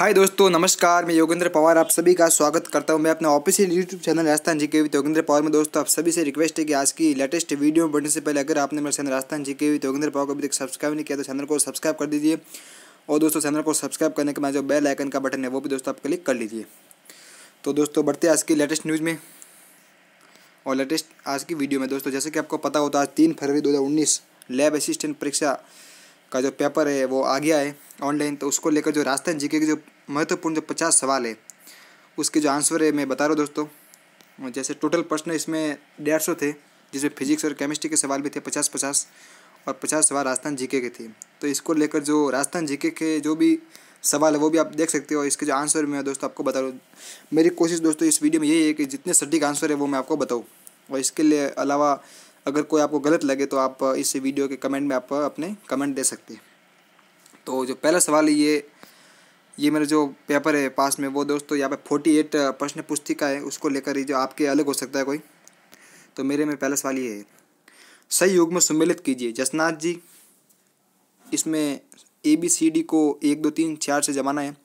हाय दोस्तों, नमस्कार। मैं योगेंद्र पवार आप सभी का स्वागत करता हूं। मैं अपने official YouTube channel Rajasthan GK with Yogendra Pawar में दोस्तों आप सभी से रिक्वेस्ट है कि आज की लेटेस्ट वीडियो में बढ़ने से पहले अगर आपने मेरे channel Rajasthan GK with Yogendra Pawar को अभी तक सब्सक्राइब नहीं किया तो चैनल को सब्सक्राइब कर दीजिए। और दोस्तों चैनल को सब्सक्राइब करने के बाद जो बेल आइकन का बटन है वो भी दोस्तों आप क्लिक कर लीजिए। तो दोस्तों बढ़ते हैं आज की लेटेस्ट न्यूज़ में और लेटेस्ट आज की वीडियो में। दोस्तों जैसे कि आपको पता होता है, आज 3 फरवरी 2019 लैब असिस्टेंट परीक्षा का जो पेपर है वो आ गया है ऑनलाइन। तो उसको लेकर जो राजस्थान जीके के जो महत्वपूर्ण जो 50 सवाल है उसके जो आंसर है मैं बता रहा हूँ दोस्तों। जैसे टोटल प्रश्न इसमें 150 थे, जिसमें फिजिक्स और केमिस्ट्री के सवाल भी थे 50-50 और 50 सवाल राजस्थान जीके के थे। तो इसको लेकर जो राजस्थान जीके के जो भी सवाल है वो भी आप देख सकते हो। इसके जो आंसर मैं दोस्तों आपको बता रहा हूँ। मेरी कोशिश दोस्तों इस वीडियो में यही है कि जितने सटीक आंसर है वो मैं आपको बताऊँ। और इसके लिए अलावा अगर कोई आपको गलत लगे तो आप इस वीडियो के कमेंट में आप अपने कमेंट दे सकते हैं। तो जो पहला सवाल है ये मेरा जो पेपर है पास में वो दोस्तों यहाँ पे 48 प्रश्न पुस्तिका है, उसको लेकर ही जो आपके अलग हो सकता है कोई। तो मेरे में पहला सवाल ये है, सही युग में सम्मिलित कीजिए। जसनाथ जी, इसमें ABCD को 1 2 3 4 से जमाना है।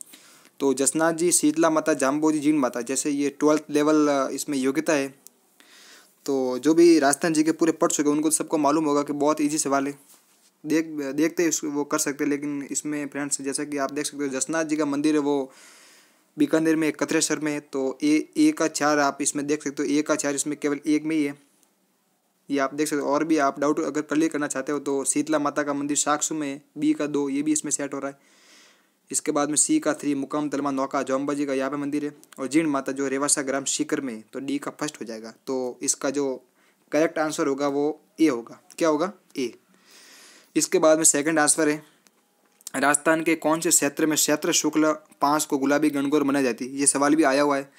तो जसनाथ जी, शीतला माता, जाम्बोजी, जीण माता, जैसे ये 12th लेवल इसमें योग्यता है। तो जो भी राजस्थान जी के पूरे पढ़ चुके उनको सबको मालूम होगा कि बहुत ईजी सवाल है, देखते वो कर सकते हैं। लेकिन इसमें फ्रेंड्स जैसा कि आप देख सकते हो, जसनाथ जी का मंदिर है वो बीकानेर में कतरेसर में है। तो ए का 4 आप इसमें देख सकते हो, ए का 4 इसमें केवल एक में ही है, ये आप देख सकते हो। और भी आप डाउट अगर क्लियर करना चाहते हो तो शीतला माता का मंदिर साक्षु में है, बी का 2 ये भी इसमें सेट हो रहा है। इसके बाद में सी का 3 मुकाम तलमा नौका जोम्बाजी का यहाँ पे मंदिर है। और जीण माता जो रेवासा ग्राम सीकर में है, तो डी का फर्स्ट हो जाएगा। तो इसका जो करेक्ट आंसर होगा वो ए होगा। क्या होगा? ए। इसके बाद में सेकंड आंसर है, राजस्थान के कौन से क्षेत्र में क्षेत्र शुक्ल 5 को गुलाबी गणगौर मनाई जाती है। ये सवाल भी आया हुआ है।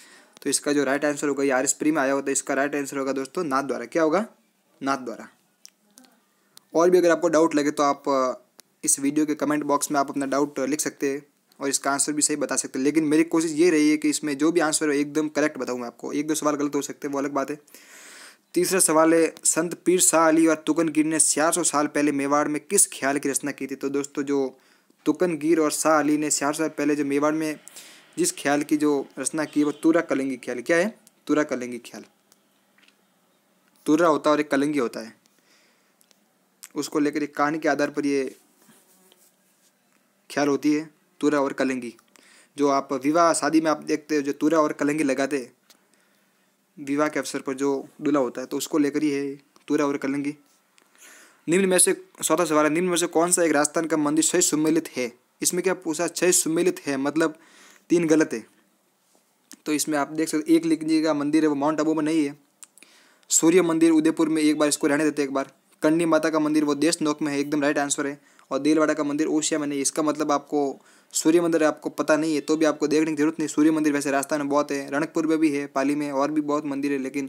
तो इसका जो राइट आंसर होगा, ये RS प्री में आया होता है, इसका राइट आंसर होगा दोस्तों नाथ द्वारा। क्या होगा? नाथ द्वारा। और भी अगर आपको डाउट लगे तो आप इस वीडियो के कमेंट बॉक्स में आप अपना डाउट लिख सकते हैं और इसका आंसर भी सही बता सकते हैं। लेकिन मेरी कोशिश ये रही है कि इसमें जो भी आंसर है एकदम करेक्ट बताऊँ मैं आपको। 1 2 सवाल गलत हो सकते हैं, वो अलग बात है। तीसरा सवाल है, संत पीर शाह अली और तुकनगीर ने 400 साल पहले मेवाड़ में किस ख्याल की रचना की थी। तो दोस्तों जो तुकनगीर और शाह अली ने 400 साल पहले जो मेवाड़ में जिस ख्याल की जो रचना की वो तुरा कलिंगी ख्याल। क्या है? तुरा कलिंगी ख्याल। तुरा होता है और एक कलिंगी होता है, उसको लेकर एक कहानी के आधार पर ये ख्याल होती है, तुरा और कलिंगी। जो आप विवाह शादी में आप देखते हो, जो तुरा और कलिंगी लगाते विवाह के अवसर पर जो दूल्हा होता है, तो उसको लेकर ही है तुरा और कलिंगी। निम्न में से, चौथा सवाल है, निम्न में से कौन सा एक राजस्थान का मंदिर सही सुमेलित है। इसमें क्या पूछा? सही सुमेलित है, मतलब 3 गलत है। तो इसमें आप देख सकते, एक लिंग जी का मंदिर है वो माउंट आबू में नहीं है। सूर्य मंदिर उदयपुर में, एक बार इसको रहने देते एक बार। कंडी माता का मंदिर वो देशनोक में है, एकदम राइट आंसर है। और देलवाड़ा का मंदिर ओशिया में नहीं। इसका मतलब आपको सूर्य मंदिर आपको पता नहीं है तो भी आपको देखने की जरूरत नहीं। सूर्य मंदिर वैसे राजस्थान में बहुत है, रणकपुर में भी है, पाली में, और भी बहुत मंदिर है, लेकिन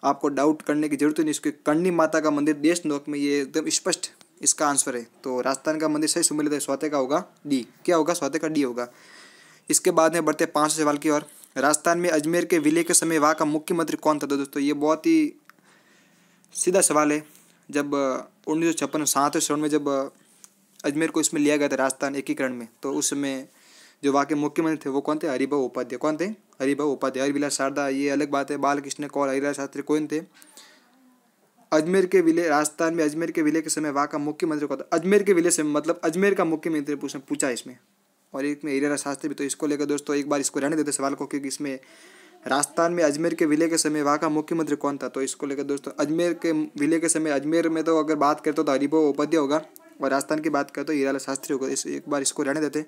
आपको डाउट करने की जरूरत नहीं। इसके कंडी माता का मंदिर देशनोक में, ये एकदम स्पष्ट इसका आंसर है। तो राजस्थान का मंदिर सही सुमेलित है, सौते का होगा डी। क्या होगा? सौते का डी होगा। इसके बाद में बढ़ते 5 सवाल की ओर। राजस्थान में अजमेर के विलय के समय वहाँ का मुख्यमंत्री कौन था। तो दोस्तों ये बहुत ही सीधा सवाल है। जब 1956 7वें श्रवण में जब अजमेर को इसमें लिया गया था राजस्थान एकीकरण में, तो उस समय जो वहाँ के मुख्यमंत्री थे वो कौन थे? हरिभाऊ उपाध्याय। कौन थे? हरिभाऊ उपाध्याय। हरिविलास शारदा ये अलग बात है, बालकृष्ण कौर, हरिलाल शास्त्री कौन थे। अजमेर के विलय, राजस्थान में अजमेर के विलय के समय वहाँ का मुख्यमंत्री कौन था। अजमेर के विलय से मतलब अजमेर का मुख्यमंत्री पूछा इसमें, और एक में हरिलाल शास्त्री भी। तो इसको लेकर दोस्तों एक बार इसको रहने देते सवाल को, क्योंकि इसमें राजस्थान में अजमेर के विलय के समय वहाँ का मुख्यमंत्री कौन था। तो इसको लेकर दोस्तों अजमेर के विलय के समय, अजमेर में तो अगर बात करते तो हरिभाऊ उपाध्याय होगा, और राजस्थान की बात करें तो हीरालाल शास्त्री होगा। एक बार इसको रहने देते।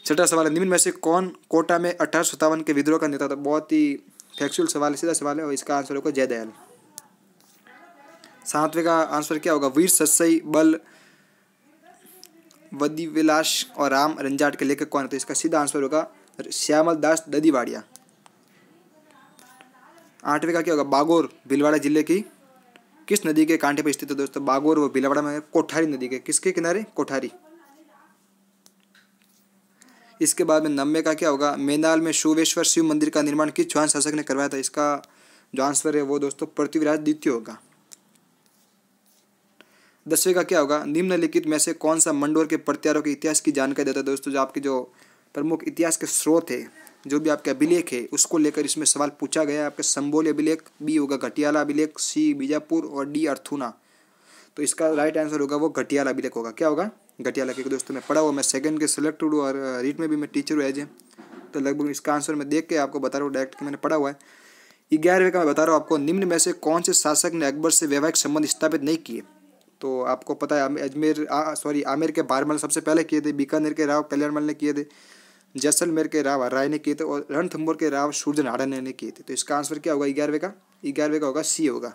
छठा सवाल है, निम्न में से कौन कोटा में 1857 के विद्रोह का नेता था। बहुत ही फैक्चुअल सवाल है, सीधा सवाल है, और इसका आंसर होगा जयदयाल। 7वें का आंसर क्या होगा? वीर सतसई बल वदिविलास और राम रंजाट के लेखक कौन है। तो इसका सीधा आंसर होगा श्यामल दास ददीवाड़िया। 8वें का क्या होगा? बागोर भीलवाड़ा जिले की किस नदी के कांठे पर स्थित है। दोस्तों बागोर वो भीलवाड़ा में कोठारी नदी के किसके किनारे? कोठारी। इसके बाद में 9वें का क्या होगा? मेनाल में शुवेश्वर शिव मंदिर का निर्माण किस चौहान शासक ने करवाया था। इसका जो आंसर है वो दोस्तों पृथ्वीराज द्वितीय होगा। 10वें का क्या होगा? निम्नलिखित में से कौन सा मंडोर के प्रत्यारों के इतिहास की जानकारी देता है। दोस्तों जो आपके जो प्रमुख इतिहास के स्रोत है, जो भी आपके अभिलेख है उसको लेकर इसमें सवाल पूछा गया है। आपके संबोली अभिलेख, बी होगा घटियाला अभिलेख, सी बीजापुर और डी अर्थुना। तो इसका राइट आंसर होगा वो घटियाला अभिलेख होगा। क्या होगा? घटियाला। क्योंकि दोस्तों मैं पढ़ा हुआ, मैं सेकंड के सिलेक्टेड हूँ और रीट में भी मैं टीचर हूँ एज ए, तो लगभग इसका आंसर मैं देख के आपको बता रहा हूँ डायरेक्ट कि मैंने पढ़ा हुआ है। 11वें का मैं बता रहा हूँ आपको, निम्न में से कौन से शासक ने अकबर से वैवाहिक संबंध स्थापित नहीं किए? तो आपको पता है आमेर के बारमल सबसे पहले किए थे, बीकानेर के राव कल्याणमल ने किए थे, जैसलमेर के राव राय ने किए थे और रणथंभौर के राव सूरजन ने किए थे। तो इसका आंसर क्या होगा 11वें का? 11वें का होगा सी होगा।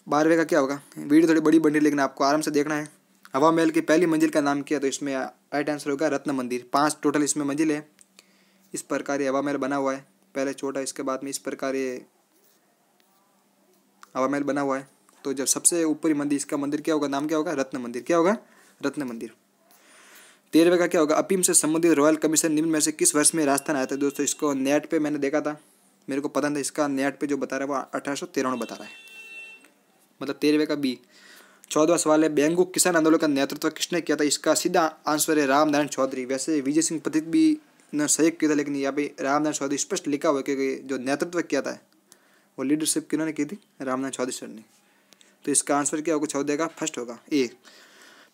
12वें का क्या होगा? वीडियो थोड़ी बड़ी बनी लेकिन आपको आराम से देखना है। हवा महल की पहली मंजिल का नाम क्या? तो इसमें राइट आंसर होगा रत्न मंदिर। 5 टोटल इसमें मंजिल है। इस प्रकार ये हवा महल बना हुआ है, पहले छोटा इसके बाद में इस प्रकार ये हवा महल बना हुआ है। तो जब सबसे ऊपरी मंदिर, इसका मंदिर क्या होगा? नाम क्या होगा? रत्न मंदिर। क्या होगा? रत्न मंदिर। 13वें का क्या होगा? अफीम से संबंधित रॉयल कमीशन निम्न में से किस वर्ष में राजस्थान आया था? दोस्तों इसको नेट पे मैंने देखा था, मेरे को पता था। इसका नेट पे जो बता रहा है वो 1893 बता रहा है, मतलब 13वें का बी। 14वां सवाल है, बेंगू किसान आंदोलन का नेतृत्व किसने किया था? इसका सीधा आंसर है राम नारायण चौधरी। वैसे विजय सिंह पथिक भी ने सहयोग किया था, लेकिन यहाँ पे राम नारायण चौधरी स्पष्ट लिखा हुआ है क्योंकि जो नेतृत्व किया था वो लीडरशिप किन्होंने की थी? राम नारायण चौधरी सर ने। तो इसका आंसर क्या होगा? 14 का फर्स्ट होगा ए।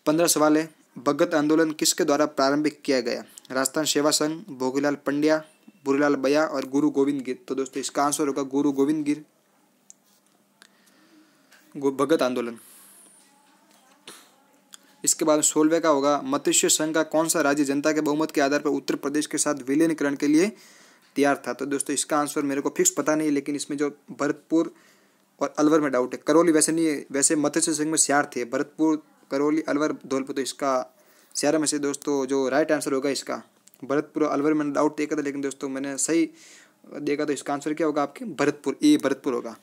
15 सवाल है, भगत आंदोलन किसके द्वारा प्रारंभिक किया गया? राजस्थान सेवा संघ, भोगीलाल पंड्या, बुरीलाल बया और गुरु गोविंद गिर। तो दोस्तों इसका आंसर होगा गुरु गोविंद गिर, भगत आंदोलन। इसके बाद 16वें का होगा, मत्स्य संघ का कौन सा राज्य जनता के बहुमत के आधार पर उत्तर प्रदेश के साथ विलीनीकरण के लिए तैयार था? तो दोस्तों इसका आंसर मेरे को फिक्स पता नहीं है, लेकिन इसमें जो भरतपुर और अलवर में डाउट है। करौली वैसे नहीं है, वैसे मत्स्य संघ में सियार थे, भरतपुर, करौली, अलवर, धौलपुर। तो इसका सियार में से दोस्तों जो राइट आंसर होगा इसका भरतपुर और अलवर में डाउट देखा था, लेकिन दोस्तों मैंने सही देखा। तो इसका आंसर क्या होगा आपके? भरतपुर, ए भरतपुर होगा।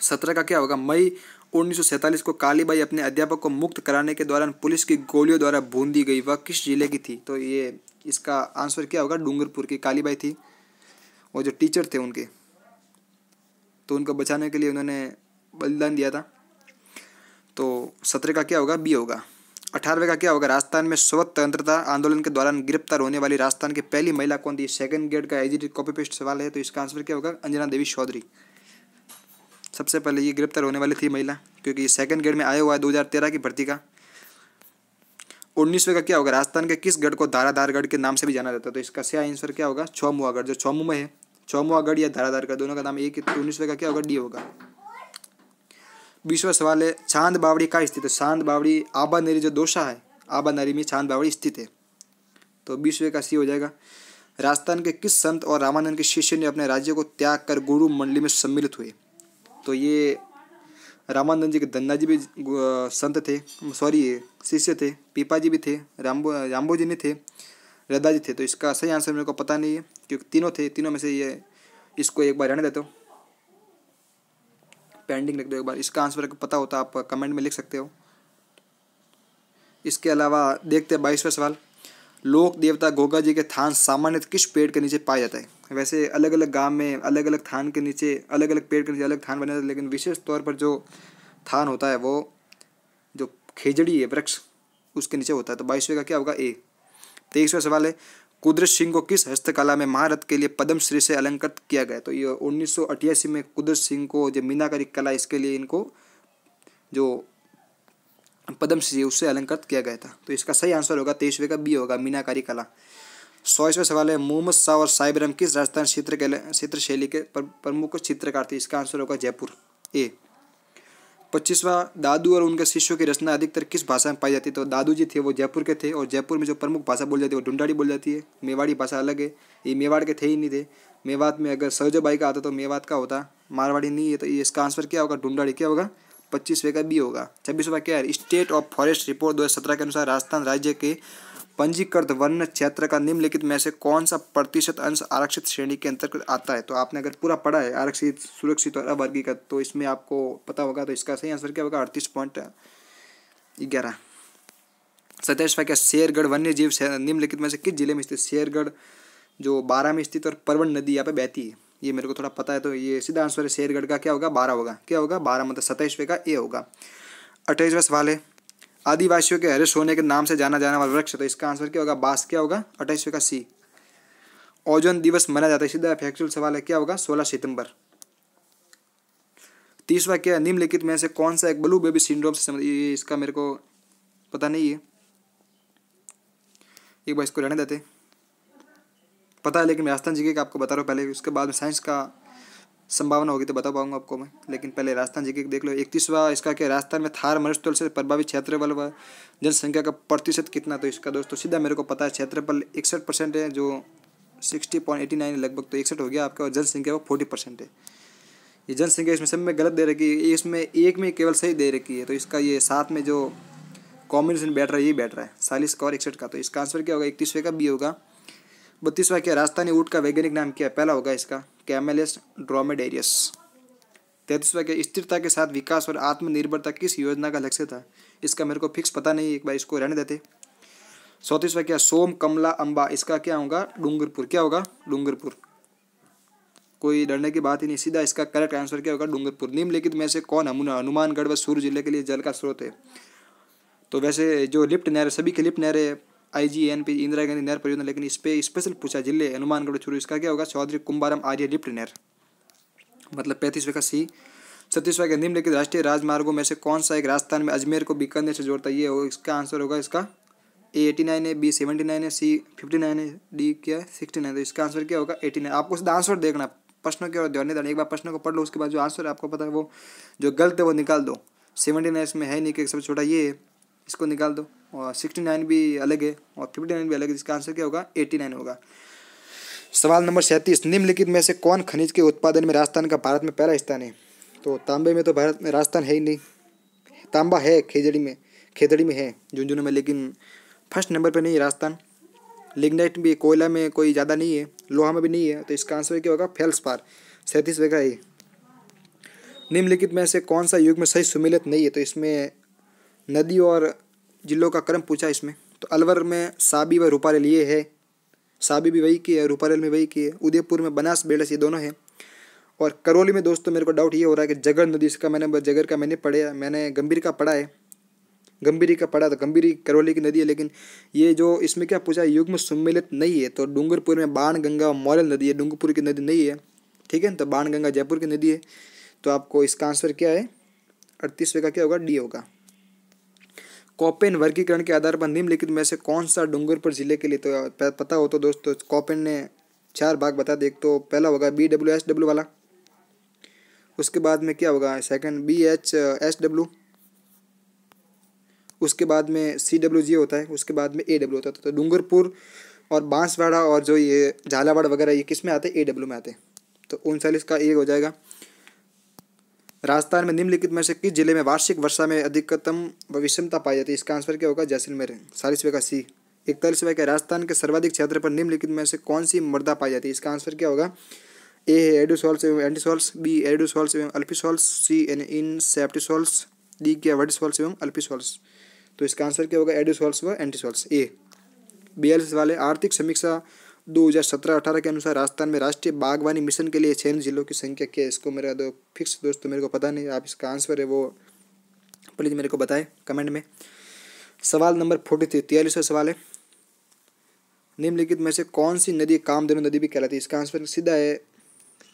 17 का क्या होगा? मई 1947 को कालीबाई अपने अध्यापक को मुक्त कराने के दौरान पुलिस की गोलियों द्वारा भून दी गई, वह किस जिले की थी? तो ये इसका आंसर क्या होगा? डूंगरपुर की कालीबाई थी, और जो टीचर थे उनके, तो उनको बचाने के लिए उन्होंने बलिदान दिया था। तो 17 का क्या होगा? बी होगा। 18वें का क्या होगा? राजस्थान में स्वतंत्रता आंदोलन के दौरान गिरफ्तार होने वाली राजस्थान की पहली महिला कौन थी? सेकंड ग्रेड का एजिट कॉपी पेस्ट सवाल है। तो इसका आंसर क्या होगा? अंजना देवी चौधरी। सबसे पहले ये गिरफ्तार होने वाली थी महिला, क्योंकि ये सेकंड ग्रेड में आया हुआ है 2013 की भर्ती का। 19वें का क्या होगा? राजस्थान के किस गढ़ को धाराधारगढ़ के नाम से भी जाना जाता है? तो इसका सही आंसर क्या होगा? छौमुआगढ़, जो छौमू में है। छौमुआगढ़ या धाराधारगढ़ दोनों का नाम एक ही। 19वें का क्या होगा? डी होगा। 20वां सवाल है, चांद बावड़ी कहाँ स्थित है? चांद बावड़ी आबानेरी जो दोसा है, आबानेरी में चांद बावड़ी स्थित है। तो 20वें का सी हो जाएगा। राजस्थान के किस संत और रामानंद के शिष्य ने अपने राज्य को त्याग कर गुरु मंडली में सम्मिलित हुए? तो ये रामानंद जी के धन्ना जी भी संत थे, शिष्य थे। पीपा जी भी थे, राम्बो जी नहीं थे, रदा जी थे। तो इसका सही आंसर मेरे को पता नहीं है, क्योंकि तीनों थे, तीनों में से ये इसको एक बार रहने देता हूँ, पेंडिंग लिख दो एक बार। इसका आंसर पता होता आप कमेंट में लिख सकते हो। इसके अलावा देखते हैं 22वां सवाल, लोक देवता गोगा जी के थान सामान्यतः किस पेड़ के नीचे पाया जाता है? वैसे अलग अलग गांव में अलग अलग थान के नीचे, अलग अलग पेड़ के नीचे अलग थान बने, लेकिन विशेष तौर पर जो थान होता है वो जो खेजड़ी है वृक्ष, उसके नीचे होता है। तो 22वें का क्या होगा? ए। 23वां सवाल है, कुदरत सिंह को किस हस्तकला में महारथ के लिए पद्मश्री से अलंकृत किया गया? तो ये 1988 में कुदरत सिंह को जो मीनाकारी कला, इसके लिए इनको जो पद्मश्री उससे अलंकृत किया गया था। तो इसका सही आंसर होगा 23वें का बी होगा, मीनाकारी कला। 100वां सवाल है, मोहम्मद शाह और साहिब किस राजस्थान क्षेत्र शैली के प्रमुख चित्रकार थे? इसका आंसर होगा जयपुर, ए। 25वां, दादू और उनके शिष्यों की रचना अधिकतर किस भाषा में पाई जाती है? तो दादू जी थे वो जयपुर के थे, और जयपुर में जो प्रमुख भाषा बोली जाती है वो ढूंढाड़ी बोली जाती है। मेवाड़ी भाषा अलग है, ये मेवाड़ के थे ही नहीं थे। मेवात में अगर सरोजाबाई का आता तो मेवात का होता, मारवाड़ी नहीं है। तो ये इसका आंसर क्या होगा? ढूंढाड़ी। क्या होगा? 25वें का बी होगा। 26वां क्या है? स्टेट ऑफ फॉरेस्ट रिपोर्ट 2017 के अनुसार राजस्थान राज्य के पंजीकृत वन्य क्षेत्र का निम्नलिखित में से कौन सा प्रतिशत अंश आरक्षित श्रेणी के अंतर्गत आता है? तो आपने अगर पूरा पढ़ा है आरक्षित, सुरक्षित और अवर्गीकृत, तो इसमें आपको पता होगा। तो इसका सही आंसर क्या होगा? 38.11। 27वां क्या? शेरगढ़ वन्य जीव निम्नलिखित में से किस जिले में स्थित? शेरगढ़ जो 12 में स्थित और परवन नदी यहाँ पे बहती है, ये मेरे को थोड़ा पता है। तो ये सीधा आंसर है शेरगढ़ का क्या होगा? 12 होगा। क्या होगा? 12, मतलब 27वें का ए होगा। 28वां सवाल है, आदिवासियों के हरे सोने के नाम से जाना जाने वाला वृक्ष, तो इसका आंसर क्या होगा? बांस। क्या होगा? 28वें का सी। ओजोन दिवस मनाया जाता है, सीधा फैक्चुअल सवाल है, क्या होगा? 16 सितंबर। 30वां क्या है? निम्नलिखित में से कौन सा एक ब्लू बेबी सिंड्रोम से संबंधित? इसका मेरे को पता नहीं है, एक बार इसको रहने देते। पता है लेकिन राजस्थान जीके का आपको बता रहा हूँ पहले, उसके बाद में साइंस का संभावना होगी तो बता पाऊंगा आपको मैं, लेकिन पहले राजस्थान जीके देख लो। 31वां इसका क्या? राजस्थान में थार मरुस्थल से प्रभावित क्षेत्रफल व जनसंख्या का प्रतिशत कितना? तो इसका दोस्तों सीधा मेरे को पता है, क्षेत्रफल 61% है, जो 60.89 लगभग, तो 61 हो गया आपका, और जनसंख्या वो 40% है। ये जनसंख्या इसमें सब में गलत दे रखी है, इसमें एक में केवल सही दे रखी है, तो इसका ये साथ में जो कॉम्बिनेशन बैठ रहा है यही बैठ रहा है, 40 का और 61 का, तो इसका आंसर क्या होगा? 31वें का बी होगा। 32वां क्या? राजस्थानी ऊँट का वैज्ञानिक नाम क्या है? पहला होगा इसका कैमेलियस ड्रोमेडेरियस। 33वां क्या? स्थिरता के साथ विकास और आत्मनिर्भरता किस योजना का लक्ष्य था? इसका मेरे को फिक्स पता नहीं, एक बार इसको रहने देते। 34वां क्या? सोम कमला अम्बा, इसका क्या होगा? डूंगरपुर। क्या होगा? डूंगरपुर। कोई डरने की बात ही नहीं, सीधा इसका करेक्ट आंसर क्या होगा? डूंगरपुर। निम्नलिखित में से कौन हनुमानगढ़ व सूर्य जिले के लिए जल का स्रोत है? तो वैसे जो लिफ्ट नहर, सभी के लिफ्ट नहर है, IGNP इंदिरा गांधी नहर परियोजना, लेकिन इस पे स्पेशल पूछा जिले हनुमानगढ़ चूरू, इसका क्या होगा? चौधरी कुंभारम आर्य लिफ्ट नहर, मतलब 35वें का सी। 36वां का? निम्नलिखित राष्ट्रीय राजमार्गों में से कौन सा एक राजस्थान में अजमेर को बीकानेर से जोड़ता है? ये हो इसका आंसर होगा इसका A89 है, B79 है, C59 है, D क्या है? 69। तो इसका आंसर क्या होगा? 89। आपको सीधा आंसर देखना, प्रश्नों की ओर ध्यान नहीं देना, एक बार प्रश्न को पढ़ लो, उसके बाद जो आंसर आपको पता है वो जो गलत है वो निकाल दो। 79 इसमें है नहीं कि सबसे छोटा ये है, इसको निकाल दो, और 69 भी अलग है और 59 भी अलग है, इसका आंसर क्या होगा? 89 होगा। सवाल नंबर 37, निम्नलिखित में से कौन खनिज के उत्पादन में राजस्थान का भारत में पहला स्थान है? तो तांबे में तो भारत में राजस्थान है ही नहीं, तांबा है खेजड़ी में है, झुंझुनू में, लेकिन फर्स्ट नंबर पे नहीं है राजस्थान। लिग्नाइट भी, कोयला में कोई ज़्यादा नहीं है, लोहा में भी नहीं है, तो इसका आंसर क्या होगा? फेल्सपार। 37वें का है। निम्नलिखित में से कौन सा युग में सही सुमेलित नहीं है? तो इसमें नदी और जिलों का क्रम पूछा इसमें, तो अलवर में साबी व रूपारेल ये है, साबी भी वही की है, रूपारेल में वही की है, उदयपुर में बनास बेड़स ये दोनों हैं, और करौली में दोस्तों मेरे को डाउट ये हो रहा है कि जगर नदी, इसका जगर का मैंने गंभीर का पढ़ा है, गंभीरी का पढ़ा, तो गंभीरी करौली की नदी है, लेकिन ये जो इसमें क्या पूछा, युग में सम्मिलित नहीं है, तो डूंगरपुर में बाण गंगा और मोरेल नदी है, डूंगरपुर की नदी नहीं है, ठीक है, तो बाण गंगा जयपुर की नदी है, तो आपको इसका आंसर क्या है? 38वें का क्या होगा? डी होगा। कॉपेन वर्गीकरण के आधार पर निम्नलिखित में से कौन सा डूंगरपुर जिले के लिए? तो पता हो तो दोस्तों, कॉपेन ने 4 भाग बता दे, तो पहला होगा BWSW वाला, उसके बाद में क्या होगा? सेकंड BHSW, उसके बाद में CWG होता है, उसके बाद में AW होता है, तो डूंगरपुर और बांसवाड़ा और जो ये झालावाड़ वगैरह ये किस में आते हैं? AW में आते हैं, तो 39 का एक हो जाएगा। राजस्थान में निम्नलिखित में से किस जिले में वार्षिक वर्षा में अधिकतम विषमता पाई जाती है? इसका आंसर क्या होगा? जैसलमेर। 40वें का सी। 41वें का राजस्थान के सर्वाधिक क्षेत्र पर निम्नलिखित में से कौन सी मृदा पाई जाती है? इसका आंसर क्या होगा? ए है एडोसॉल्स एवं एंटीसॉल्स, बी एडोसॉल्स एवं अल्पीसॉल्स, सी इनसेप्टिसॉल्स, डी क्या वर्टिसॉल्स एवं अल्पीसॉल्स। तो इसका आंसर क्या होगा? एडोसॉल्स व एंटीसॉल्स, ए। 42 वाले आर्थिक समीक्षा 2017-18 के अनुसार राजस्थान में राष्ट्रीय बागवानी मिशन के लिए चयनित जिलों की संख्या क्या है? इसको मेरा फिक्स दोस्तों मेरे को पता नहीं, आप इसका आंसर है वो प्लीज़ मेरे को बताएं कमेंट में। सवाल नंबर 43, 43वां सवाल है, निम्नलिखित में से कौन सी नदी कामधेनु नदी भी कहलाती है? इसका आंसर सीधा है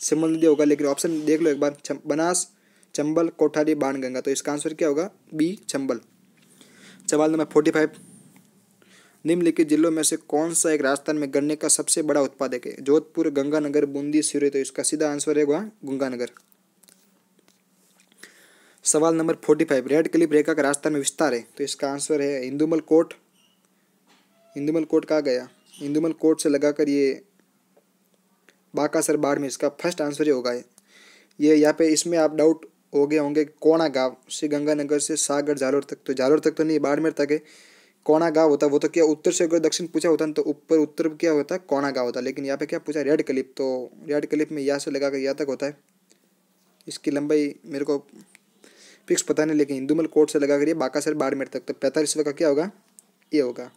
सिमल नदी होगा, लेकिन ऑप्शन देख लो एक बार, बनास, चंबल, कोठारी, बाणगंगा, तो इसका आंसर क्या होगा? बी चंबल। सवाल नंबर 45, निम्नलिखित जिलों में से कौन सा एक राजस्थान में गन्ने का सबसे बड़ा उत्पादक है? जोधपुर, गंगानगर, बूंदी, सिरोही, तो इसका सीधा आंसर है गंगानगर। सवाल नंबर 45, रेड क्लिफ रेखा का राजस्थान में विस्तार है? तो इसका आंसर है इंदुमल कोट। इंदुमल कोट कहाँ गया? इंदुमल कोट से लगाकर ये बाकासर बाढ़ में, इसका फर्स्ट आंसर ही होगा ये। यहाँ पे इसमें आप डाउट हो गए होंगे, कोणा गांव से गंगानगर से सागर जालोर तक, तो जालोर तक तो नहीं, बाड़मेर तक है। कोणा गांव होता वो तो क्या उत्तर से अगर दक्षिण पूछा होता तो ऊपर उत्तर क्या होता है? कोणा गांव होता, लेकिन यहाँ पे क्या पूछा? रेड क्लिफ, तो रेड क्लिफ में यहाँ से लगाकर यहाँ तक होता है। इसकी लंबाई मेरे को फिक्स पता नहीं, लेकिन इंदुमल कोट से लगाकर ये बाकासर बाड़मेर तक, तो 45वें का क्या होगा? ये होगा।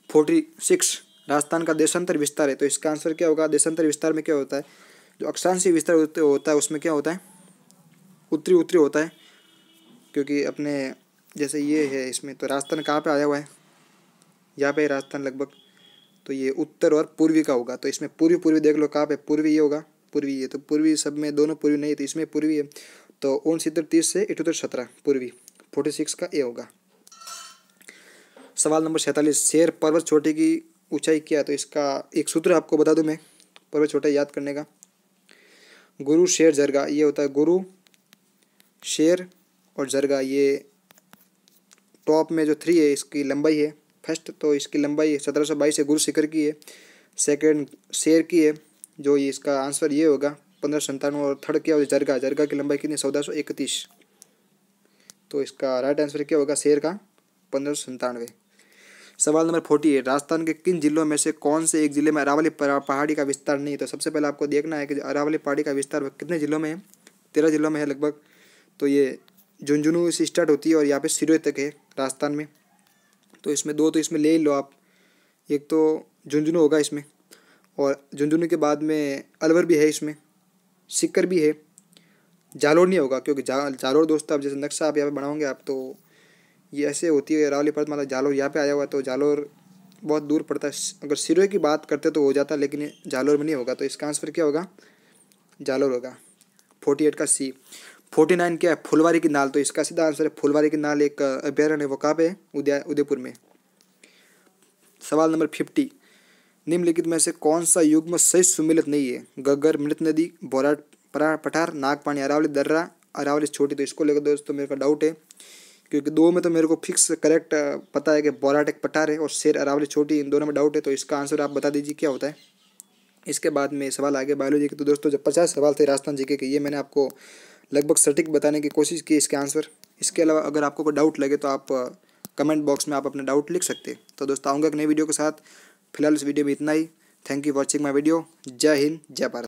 46, राजस्थान का देशांतर विस्तार है? तो इसका आंसर क्या होगा? देशांतर विस्तार में क्या होता है? जो अक्षांशीय विस्तार होता है उसमें क्या होता है? उत्तरी उत्तरी होता है, क्योंकि अपने जैसे ये है इसमें, तो राजस्थान कहाँ पे आया हुआ है, यहाँ पे राजस्थान लगभग, तो ये उत्तर और पूर्वी का होगा। तो इसमें पूर्वी पूर्वी देख लो कहाँ पे, पूर्वी ये होगा, पूर्वी ये, तो पूर्वी सब में दोनों पूर्वी नहीं, तो इसमें पूर्वी है। तो 69 से 78 17 पूर्वी, 46 का ए होगा। सवाल नंबर 47, शेर पर्वत चोटी की ऊंचाई क्या है, तो इसका एक सूत्र आपको बता दूं मैं पर्वत चोटी याद करने का। गुरु शेर जरगा, ये होता है गुरु शेर और जरगा, ये टॉप में जो 3 है इसकी लंबाई है फर्स्ट, तो इसकी लंबाई 1722 है, गुरु शिखर की है। सेकंड शेर की है, जो ये इसका आंसर ये होगा 1597, और थर्ड क्या होगा जरगा, जरगा की लंबाई कितनी 1431। तो इसका राइट आंसर क्या होगा शेर का 1597। सवाल नंबर 48, राजस्थान के किन जिलों में से कौन से एक जिले में अरावली पहाड़ी का विस्तार नहीं है। तो सबसे पहले आपको देखना है कि अरावली पहाड़ी का विस्तार कितने जिलों में है, 13 जिलों में है लगभग। तो ये झुंझुनू से स्टार्ट होती है और यहाँ पे सिरोही तक है राजस्थान में। तो इसमें 2 तो इसमें ले ही लो आप, एक तो झुंझुनू होगा इसमें, और झुंझुनू के बाद में अलवर भी है, इसमें सीकर भी है, जालोर नहीं होगा क्योंकि जालोर दोस्तों आप जैसे नक्शा आप यहाँ पे बनाओगे आप, तो ये ऐसे होती है अरावली पर्वतमाला, जालोर यहाँ पे आया हुआ है, तो जालोर बहुत दूर पड़ता है। अगर सिरोही की बात करते तो हो जाता, लेकिन ये जालोर में नहीं होगा, तो इसका आंसर क्या होगा जालोर होगा। 48 का सी। 49 क्या है, फुलवारी की नाल, तो इसका सीधा आंसर है फुलवारी की नाल, एक अभ्यारण्य है, वो कहाँ पे है उदयपुर में। सवाल नंबर 50, निम्नलिखित में से कौन सा युग्म सही सुमेलित नहीं है, गग्गर, मृत नदी, बोराट पठार, नागपानी, अरावली दर्रा, अरावली छोटी। तो इसको लेकर दोस्तों मेरे को डाउट है, क्योंकि 2 में तो मेरे को फिक्स करेक्ट पता है कि बोराट एक पठार है और शेर अरावली छोटी, इन दोनों में डाउट है। तो इसका आंसर आप बता दीजिए क्या होता है। इसके बाद में सवाल आगे बायोलॉजी के। तो दोस्तों जब 50 सवाल थे राजस्थान जीके के, ये मैंने आपको लगभग सटीक बताने की कोशिश की इसके आंसर। इसके अलावा अगर आपको कोई डाउट लगे तो आप कमेंट बॉक्स में आप अपना डाउट लिख सकते हैं। तो दोस्तों आऊँगा एक नई वीडियो के साथ, फिलहाल इस वीडियो में इतना ही। Thank you watching my video. जय हिंद, जय भारत।